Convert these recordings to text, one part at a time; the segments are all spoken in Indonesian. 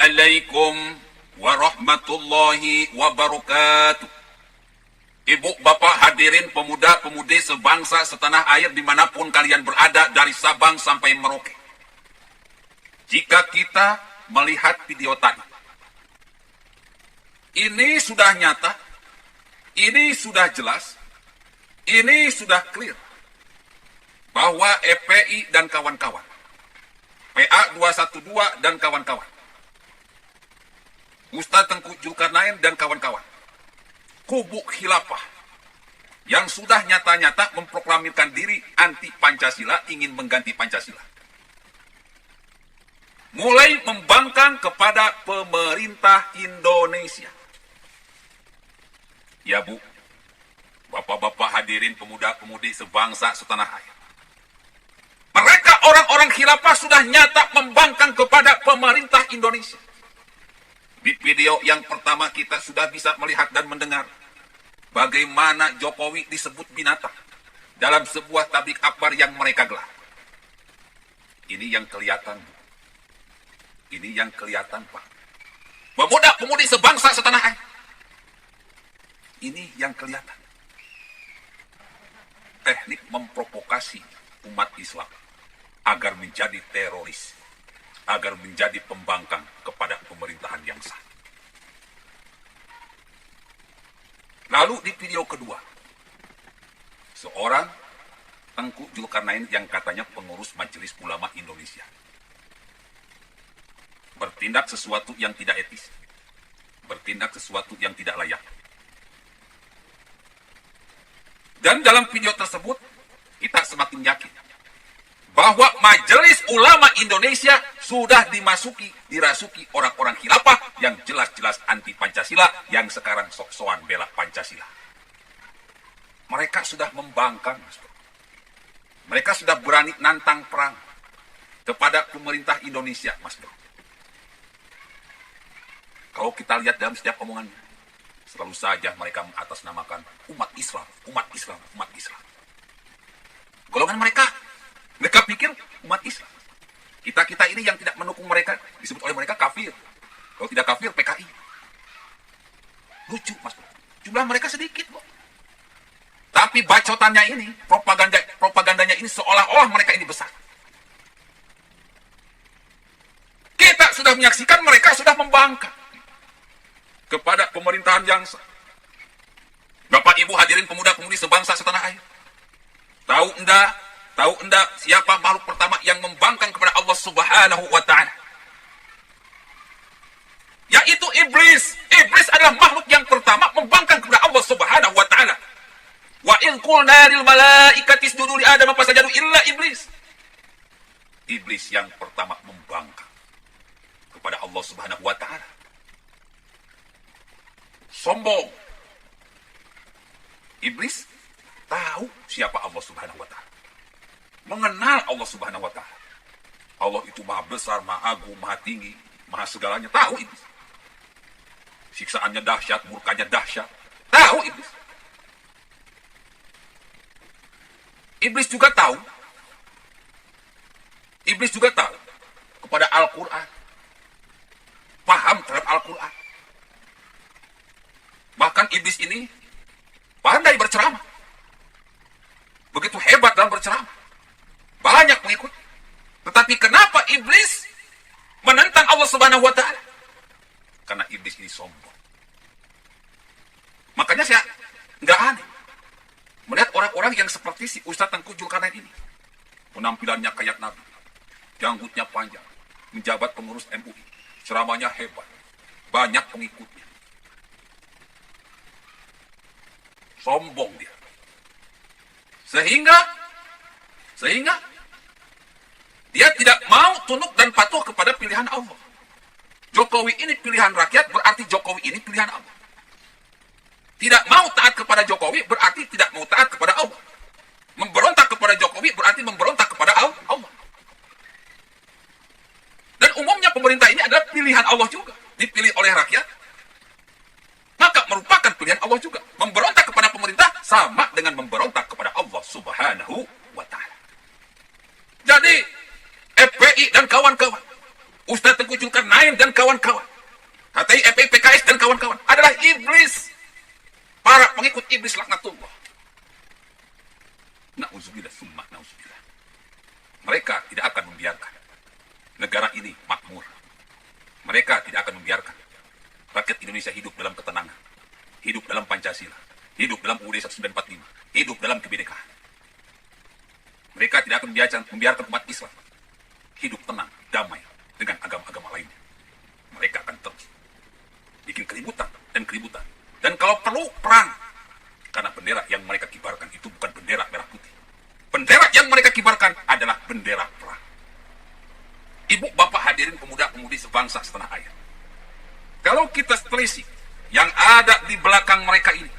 Assalamualaikum warahmatullahi wabarakatuh. Ibu, bapak, hadirin pemuda-pemudi sebangsa setanah air dimanapun kalian berada dari Sabang sampai Merauke. Jika kita melihat video tadi, ini sudah nyata, ini sudah jelas, ini sudah clear, bahwa FPI dan kawan-kawan, PA 212 dan kawan-kawan, Ustadz Tengku Zulkarnain dan kawan-kawan, kubu khilafah yang sudah nyata-nyata memproklamirkan diri anti Pancasila, ingin mengganti Pancasila, mulai membangkang kepada pemerintah Indonesia. Ya Bu, bapak-bapak, hadirin pemuda-pemudi sebangsa setanah air, mereka orang-orang khilafah sudah nyata membangkang kepada pemerintah Indonesia. Di video yang pertama kita sudah bisa melihat dan mendengar bagaimana Jokowi disebut binatang dalam sebuah tablik akbar yang mereka gelar. Ini yang kelihatan, Bu. Ini yang kelihatan, Pak. Pemuda-pemudi sebangsa setanah air. Ini yang kelihatan. Teknik memprovokasi umat Islam agar menjadi teroris, agar menjadi pembangkang kepada pemerintahan yang sah. Lalu di video kedua, seorang Tengku Zulkarnain yang katanya pengurus Majelis Ulama Indonesia bertindak sesuatu yang tidak etis, bertindak sesuatu yang tidak layak. Dan dalam video tersebut kita semakin yakin bahwa Majelis Ulama Indonesia sudah dirasuki orang-orang khilafah yang jelas-jelas anti Pancasila, yang sekarang sok-sokan bela Pancasila. Mereka sudah membangkang, Mas Bro. Mereka sudah berani nantang perang kepada pemerintah Indonesia, Mas Bro. Kalau kita lihat dalam setiap omongannya, selalu saja mereka mengatasnamakan umat Islam, umat Islam, umat Islam. Golongan mereka pikir umat Islam. Kita ini yang tidak mendukung mereka, disebut oleh mereka kafir. Kalau tidak kafir, PKI. Lucu, Mas Bro. Jumlah mereka sedikit, Bro. Tapi bacotannya ini, propagandanya ini seolah-olah mereka ini besar. Kita sudah menyaksikan mereka sudah membangkang kepada pemerintahan yang sah. Bapak, Ibu, hadirin pemuda-pemudi sebangsa setanah air. Tahu enggak siapa makhluk pertama yang membangkang kepada Allah Subhanahu wa Ta'ala? Yaitu iblis. Iblis adalah makhluk yang pertama membangkang kepada Allah Subhanahu wa Ta'ala. Wa in qulna lil malaikati isjudu li Adam fasajadu illa iblis. Iblis yang pertama membangkang kepada Allah Subhanahu wa Ta'ala. Sombong. Iblis tahu siapa Allah Subhanahu wa Ta'ala, mengenal Allah Subhanahu wa Ta'ala. Allah itu maha besar, maha agung, maha tinggi, maha segalanya. Tahu iblis. Siksaannya dahsyat, murkanya dahsyat. Tahu iblis. Iblis juga tahu. Iblis juga tahu kepada Al-Quran. Paham terhadap Al-Quran. Bahkan iblis ini pandai berceramah. Begitu hebat dalam berceramah. Banyak pengikut. Tetapi kenapa iblis menentang Allah Subhanahu wa Ta'ala? Karena iblis ini sombong. Makanya saya nggak aneh melihat orang-orang yang seperti si Ustadz Tengku Zulkarnain ini. Penampilannya kayak Nabi, janggutnya panjang, menjabat pengurus MUI, ceramahnya hebat, banyak pengikutnya. Sombong dia. Sehingga dia tidak mau tunduk dan patuh kepada pilihan Allah. Jokowi ini pilihan rakyat, berarti Jokowi ini pilihan Allah. Tidak mau taat kepada Jokowi berarti tidak mau taat kepada Allah. Memberontak kepada Jokowi berarti memberontak kepada Allah. Dan umumnya pemerintah ini adalah pilihan Allah juga, dipilih oleh rakyat. Maka merupakan pilihan Allah juga. Memberontak kepada pemerintah sama dengan memberontak kepada Allah Subhanahu wa Ta'ala. Jadi FPI dan kawan-kawan, Ustadz Tengku Zulkarnain dan kawan kawan-kawan, HTI, FPI, PKS, dan kawan-kawan adalah iblis. Para pengikut iblis laknatullah. Na'udzubillah, summa na'udzubillah. Mereka tidak akan membiarkan negara ini makmur. Mereka tidak akan membiarkan rakyat Indonesia hidup dalam ketenangan, hidup dalam Pancasila, hidup dalam UUD 1945, hidup dalam kebinekaan. Mereka tidak akan membiarkan umat Islam hidup tenang, damai dengan agama-agama lainnya. Mereka akan terus bikin keributan dan keributan. Dan kalau perlu perang, karena bendera yang mereka kibarkan itu bukan bendera merah putih. Bendera yang mereka kibarkan adalah bendera perang. Ibu, bapak, hadirin pemuda-pemudi sebangsa setanah air. Kalau kita telisik, yang ada di belakang mereka ini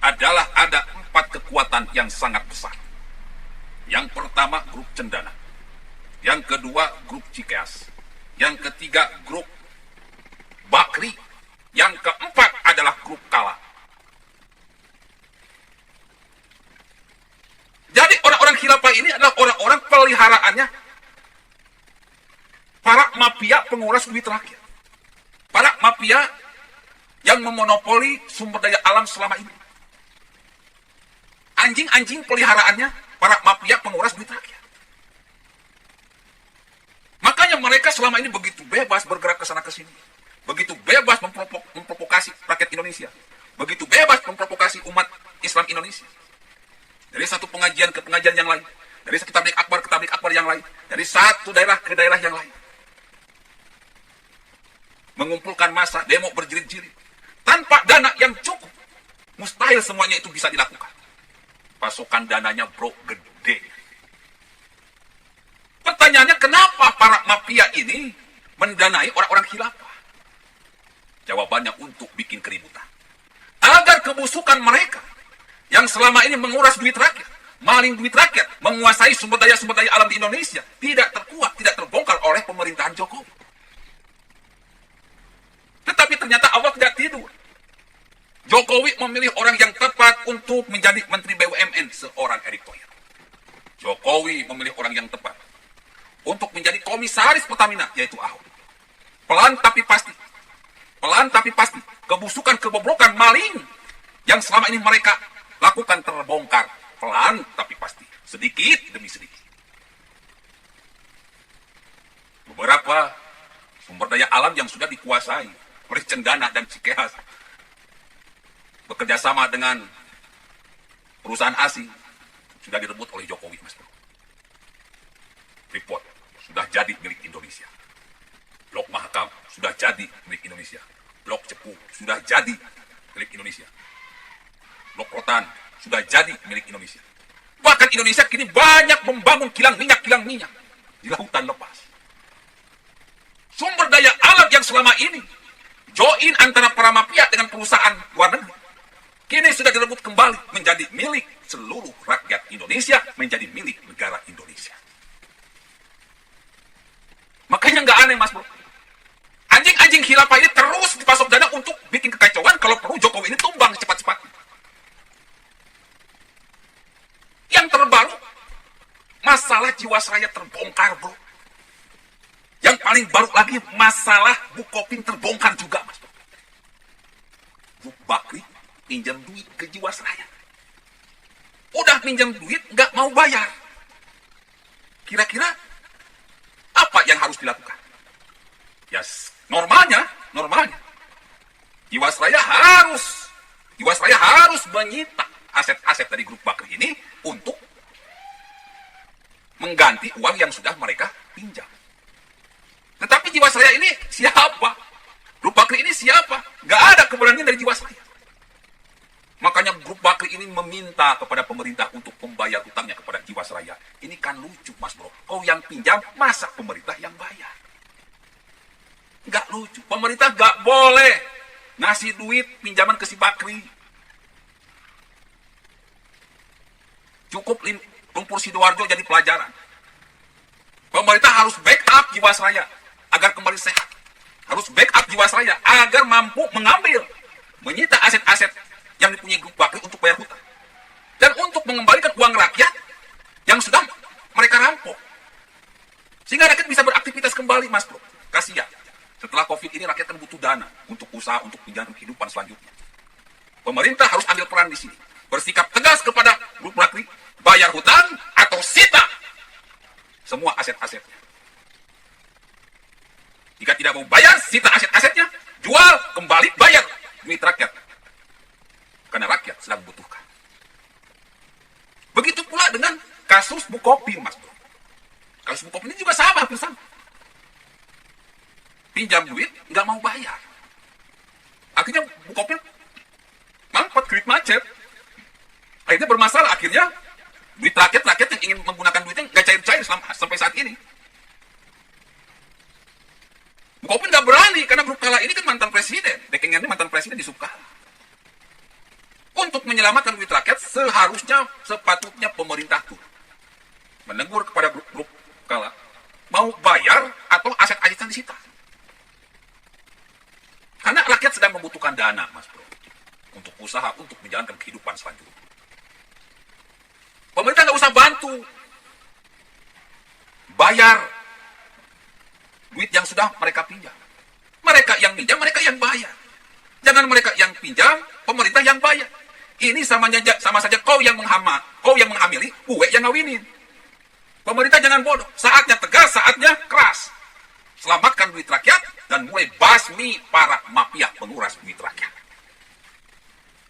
adalah ada 4 kekuatan yang sangat besar. Yang pertama, grup Cendana. Yang kedua, grup Cikeas. Yang ketiga, grup Bakri. Yang keempat adalah grup Kala. Jadi orang-orang khilafah ini adalah orang-orang peliharaannya para mafia penguras duit rakyat. Para mafia yang memonopoli sumber daya alam selama ini. Anjing-anjing peliharaannya para mafia penguras duit rakyat. Makanya mereka selama ini begitu bebas bergerak ke sana ke sini. Begitu bebas memprovokasi rakyat Indonesia. Begitu bebas memprovokasi umat Islam Indonesia. Dari satu pengajian ke pengajian yang lain. Dari satu tabligh akbar ke tabligh akbar yang lain. Dari satu daerah ke daerah yang lain. Mengumpulkan massa, demo berjilid-jilid. Tanpa dana yang cukup. Mustahil semuanya itu bisa dilakukan. Pasokan dananya bro gede. Pertanyaannya, kenapa para mafia ini mendanai orang-orang khilafah? Jawabannya untuk bikin keributan. Agar kebusukan mereka yang selama ini menguras duit rakyat, maling duit rakyat, menguasai sumber daya alam di Indonesia, tidak terkuat, tidak terbongkar oleh pemerintahan Jokowi. Tetapi ternyata Allah tidak tidur. Jokowi memilih orang yang tepat untuk menjadi Menteri BUMN, seorang Erick Thohir. Jokowi memilih orang yang tepat untuk menjadi komisaris Pertamina, yaitu Ahok. Pelan tapi pasti. Pelan tapi pasti, kebusukan, kebobrokan, maling yang selama ini mereka lakukan terbongkar. Pelan tapi pasti, sedikit demi sedikit. Beberapa sumber daya alam yang sudah dikuasai oleh Cendana dan Cikeas bekerja sama dengan perusahaan asing sudah direbut oleh Jokowi, Mas Bro. Freeport sudah jadi milik Indonesia. Blok Mahakam sudah jadi milik Indonesia. Blok Cepu sudah jadi milik Indonesia. Blok Rotan sudah jadi milik Indonesia. Bahkan Indonesia kini banyak membangun kilang minyak di lautan lepas. Sumber daya alam yang selama ini join antara para mafia dengan perusahaan luar negeri, kini sudah direbut kembali menjadi milik seluruh rakyat Indonesia, menjadi milik negara Indonesia. Makanya nggak aneh, Mas Bro. Anjing-anjing khilafah ini terus dipasok dana untuk bikin kekacauan. Kalau perlu Jokowi ini tumbang secepat-cepatnya. Yang terbaru, masalah Jiwasraya terbongkar, Bro. Yang paling baru lagi, masalah Bukopin terbongkar juga, Mas Bro. Bu Bakri pinjam duit ke Jiwasraya. Udah pinjam duit, nggak mau bayar. Kira-kira apa yang harus dilakukan? Yes. Normalnya, Jiwasraya harus menyita aset-aset dari grup Bakri ini untuk mengganti uang yang sudah mereka pinjam. Tetapi Jiwasraya ini siapa? Grup Bakri ini siapa? Gak ada keberanian dari Jiwasraya. Makanya grup Bakri ini meminta kepada pemerintah untuk membayar hutangnya kepada Jiwasraya. Ini kan lucu, Mas Bro. Kau yang pinjam, masa pemerintah yang bayar? Nggak lucu. Pemerintah nggak boleh ngasih duit pinjaman ke si Bakri. Cukup Lumpur Sidoarjo jadi pelajaran. Pemerintah harus backup Jiwasraya agar kembali sehat. Harus backup Jiwasraya agar mampu mengambil, menyita aset-aset yang dipunyai grup Bakri untuk bayar hutang. Dan untuk mengembalikan uang rakyat yang sudah mereka rampok. Sehingga rakyat bisa beraktivitas kembali, Mas Bro. Kasihan. Setelah COVID ini rakyat kan butuh dana untuk usaha, untuk menjalani kehidupan selanjutnya. Pemerintah harus ambil peran di sini. Bersikap tegas kepada grup BlackRock, bayar hutang atau sita semua aset-asetnya. Jika tidak mau bayar, sita aset-asetnya, jual, kembali, bayar duit rakyat. Karena rakyat sedang membutuhkan. Begitu pula dengan kasus Bukopin, Mas Bro. Kasus Bukopin ini juga sama, hampir sama. Pinjam duit, nggak mau bayar. Akhirnya Bukopin mampet, kredit macet. Akhirnya bermasalah, akhirnya duit rakyat yang ingin menggunakan duitnya nggak cair-cair sampai saat ini. Bukopin nggak berani, karena Grup Kala ini kan mantan presiden. Dekengannya mantan presiden di Subkala. Untuk menyelamatkan duit rakyat, seharusnya, sepatutnya pemerintah turun. Menegur kepada grup Kala, mau bayar atau aset-asetnya disita. Karena rakyat sedang membutuhkan dana, Mas Bro. Untuk usaha, untuk menjalankan kehidupan selanjutnya. Pemerintah nggak usah bantu. Bayar duit yang sudah mereka pinjam. Mereka yang pinjam, mereka yang bayar. Jangan mereka yang pinjam, pemerintah yang bayar. Ini sama saja kau yang menghamili, gue yang ngawinin. Pemerintah jangan bodoh. Saatnya tegas, saatnya keras. Selamatkan duit rakyat dan mulai basmi para mafia penguras duit rakyat.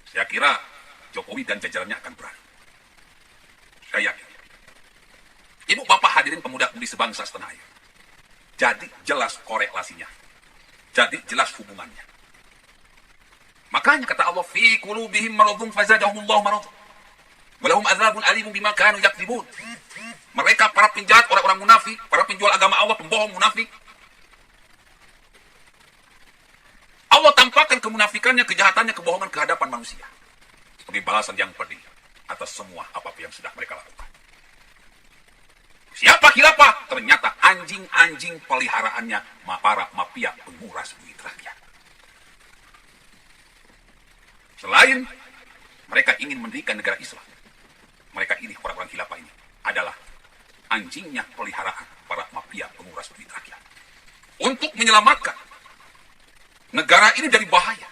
Saya kira Jokowi dan jajarannya akan berani. Saya yakin. Ibu bapak hadirin pemuda-pemudi sebangsa setanah air. Jadi jelas korelasinya. Jadi jelas hubungannya. Makanya kata Allah, fi qulubihim maradun fazadahumullahu maradun. Walahum adzabun alimun bima kanu yakdzibun. Mereka para penjahat, orang-orang munafik, para penjual agama Allah, pembohong munafik. Allah tampakkan kemunafikannya, kejahatannya, kebohongan ke hadapan manusia. Sebagai balasan yang pedih atas semua apa-apa yang sudah mereka lakukan. Siapa khilafah? Ternyata anjing-anjing peliharaannya para mafia penguras duit rakyat. Selain mereka ingin mendirikan negara Islam, mereka ini, orang-orang khilafah ini, adalah anjingnya peliharaan para mafia penguras duit rakyat. Untuk menyelamatkan negara ini dari bahaya,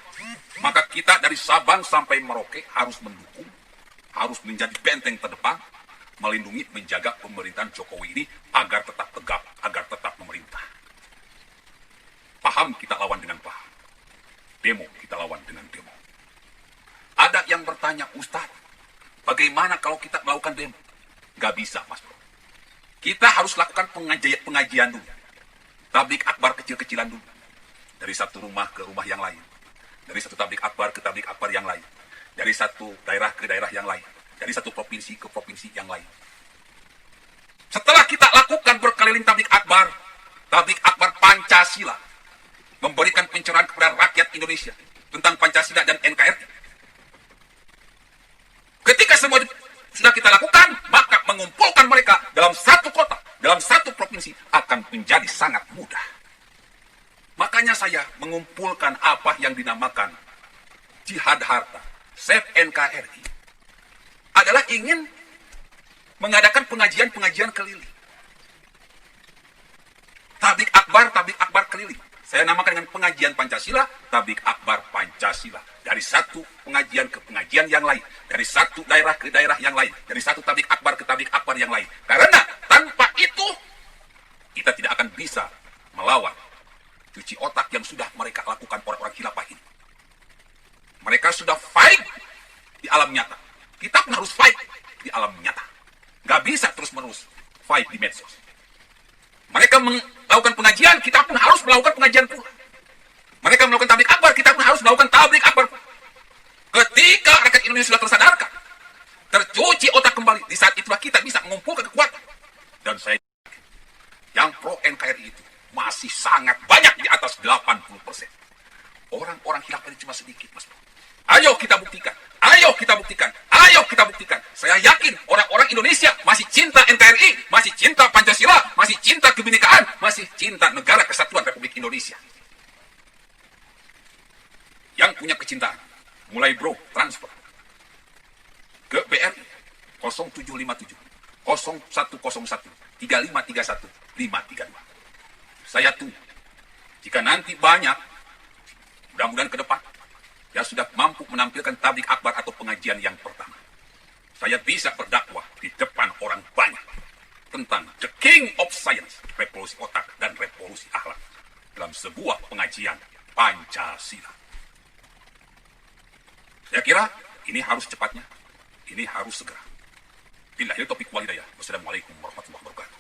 maka kita dari Sabang sampai Merauke harus mendukung, harus menjadi benteng terdepan, melindungi, menjaga pemerintahan Jokowi ini agar tetap tegak, agar tetap memerintah. Paham kita lawan dengan paham. Demo kita lawan dengan demo. Ada yang bertanya, Ustadz, bagaimana kalau kita melakukan demo? Gak bisa, Mas Bro. Kita harus lakukan pengajian dulu. Tablik akbar kecil-kecilan dulu. Dari satu rumah ke rumah yang lain. Dari satu tablik akbar ke tablik akbar yang lain. Dari satu daerah ke daerah yang lain. Dari satu provinsi ke provinsi yang lain. Setelah kita lakukan berkeliling tablik akbar Pancasila, memberikan pencerahan kepada rakyat Indonesia tentang Pancasila dan NKRI. Ketika semua sudah kita lakukan, maka mengumpulkan mereka dalam satu kota, dalam satu provinsi akan menjadi sangat mudah. Makanya saya mengumpulkan apa yang dinamakan jihad harta, Save NKRI, adalah ingin mengadakan pengajian-pengajian keliling. Tablik akbar keliling. Saya namakan dengan pengajian Pancasila, tablik akbar Pancasila. Dari satu pengajian ke pengajian yang lain. Dari satu daerah ke daerah yang lain. Dari satu tablik akbar ke tablik akbar yang lain. Karena tanpa itu, kita tidak akan bisa melawan cuci otak yang sudah mereka lakukan orang-orang khilafah ini. Mereka sudah fight di alam nyata. Kita pun harus fight di alam nyata. Gak bisa terus-menerus fight di medsos. Mereka melakukan pengajian, kita pun harus melakukan pengajian pula. Mereka melakukan tablik akbar, kita pun harus melakukan tablik akbar. Ketika rakyat Indonesia sudah tersadarkan, tercuci otak kembali, di saat itulah kita bisa mengumpulkan kekuatan. Dan saya yang pro NKRI itu masih sangat banyak, di atas 80%. Orang-orang khilafah ini cuma sedikit, Mas Bro. Ayo kita buktikan. Ayo kita buktikan. Ayo kita buktikan. Saya yakin orang-orang Indonesia masih cinta NKRI, masih cinta Pancasila, masih cinta kebinekaan, masih cinta negara kesatuan Republik Indonesia. Yang punya kecintaan, mulai bro, transfer ke BRI 0757 0101 3531 532. Saya tunggu Jika nanti banyak, mudah-mudahan ke depan, dia sudah mampu menampilkan tablik akbar atau pengajian yang pertama. Saya bisa berdakwah di depan orang banyak tentang the king of science, revolusi otak dan revolusi akhlak dalam sebuah pengajian Pancasila. Saya kira ini harus cepatnya, ini harus segera. Billahi taufiq wal hidayah. Wassalamualaikum warahmatullahi wabarakatuh.